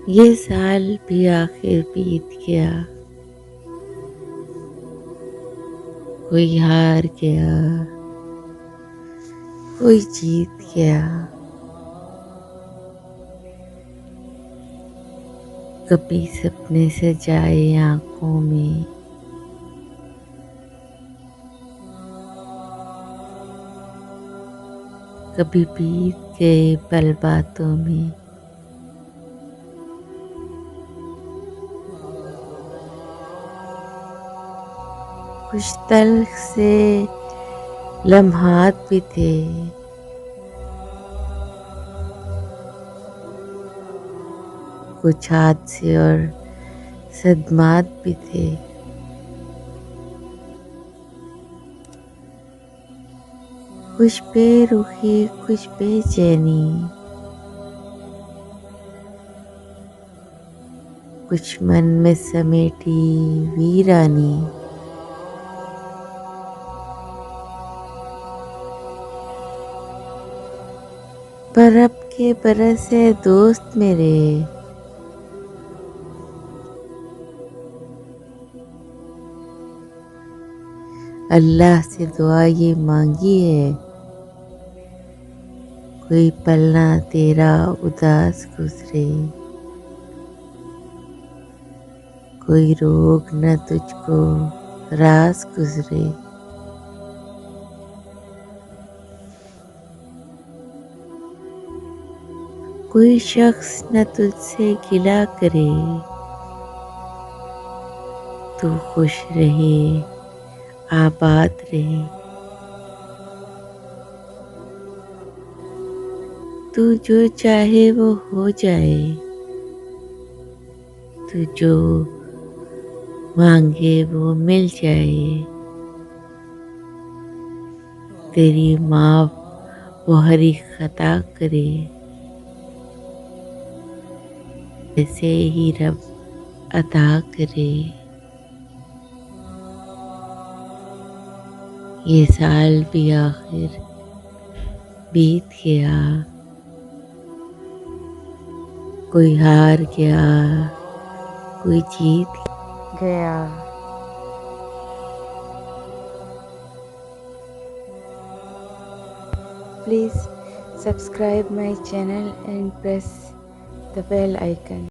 ये साल भी आखिर बीत गया, कोई हार गया, कोई जीत गया। कभी सपने सजाए आंखों में, कभी बीत गए पल बातों में। कुछ तल्ख से लम्हात भी थे, कुछ हादसे और सदमात भी थे। कुछ बेरुखी, कुछ बेचैनी, कुछ मन में समेटी वीरानी। पर अब के बरस है दोस्त मेरे, अल्लाह से दुआ ये मांगी है, कोई पल ना तेरा उदास गुजरे, कोई रोग न तुझको रास गुजरे। कोई शख्स न तुझसे गिला करे, तू खुश रहे, आबाद रहे। तू जो चाहे वो हो जाए, तू जो मांगे वो मिल जाए। तेरी माफ वो हरी खता करे, ऐसे ही रब अता करे। ये साल भी आखिर बीत गया, कोई हार गया, कोई जीत गया। Please subscribe my channel and press the bell icon.